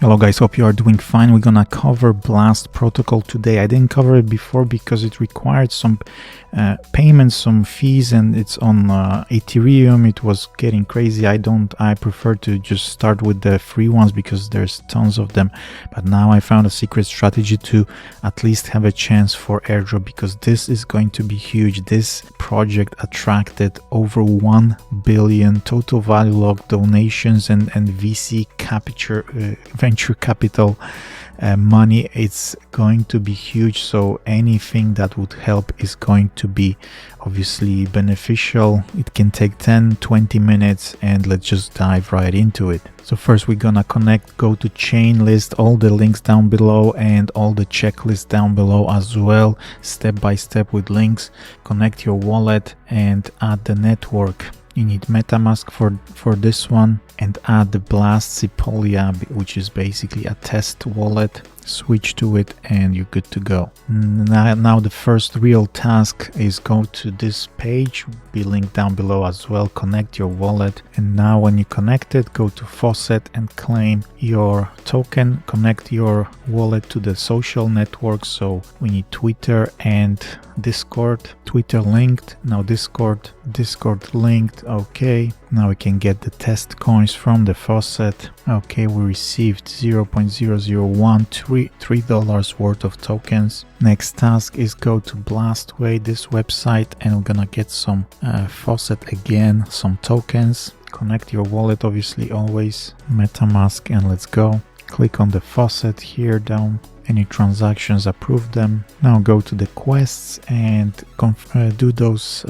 Hello guys, hope you are doing fine. We're gonna cover Blast protocol today. I didn't cover it before because it required some payments, some fees, and it's on Ethereum. It was getting crazy. I prefer to just start with the free ones because there's tons of them. But now I found a secret strategy to at least have a chance for airdrop, because this is going to be huge. This project attracted over 1 billion total value locked donations and VC venture capital money. It's going to be huge, so anything that would help is going to be obviously beneficial. It can take 10-20 minutes, and let's just dive right into it. So first we're gonna connect, go to chain list, all the links down below and all the checklists down below as well, step by step with links. Connect your wallet and add the network. You need MetaMask for this one, and add the Blast Sepolia, which is basically a test wallet. Switch to it and you're good to go. Now the first real task is go to this page, be linked down below as well. Connect your wallet, and now when you connect it, go to Faucet and claim your token. Connect your wallet to the social networks, so we need Twitter and Discord. Twitter linked, now Discord linked. Okay, now we can get the test coins from the Faucet. Okay, we received 0.0013 worth of tokens. Next task is go to Blastway, this website, and we're gonna get some Faucet again, some tokens. Connect your wallet, obviously, always MetaMask, and let's go. Click on the Faucet here down. Any transactions, approve them. Now go to the quests and do those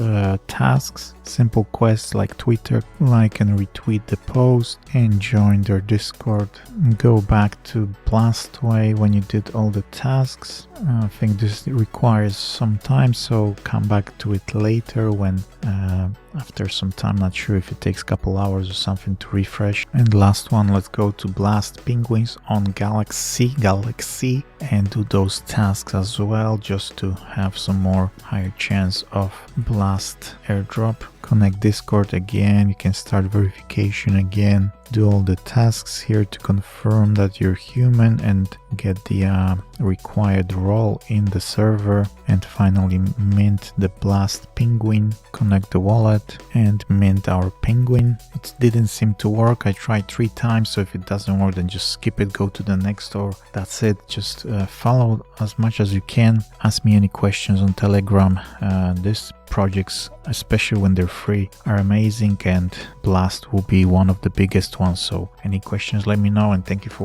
tasks. Simple quests like Twitter, like and retweet the post, and join their Discord. Go back to Blastway when you did all the tasks. I think this requires some time, so come back to it later when after some time. Not sure if it takes a couple hours or something to refresh. And last one, let's go to Blast Penguins on Galaxy, and do those tasks as well, just to have some more higher chance of Blast airdrop. Connect Discord again, you can start verification again, do all the tasks here to confirm that you're human and get the required role in the server, and finally mint the Blast Penguin. Connect the wallet and mint our penguin. It didn't seem to work. I tried 3 times, so if it doesn't work, then just skip it, go to the next, or that's it. Just follow as much as you can. Ask me any questions on Telegram. This projects, especially when they're free, are amazing, and Blast will be one of the biggest ones. So any questions, let me know, and thank you for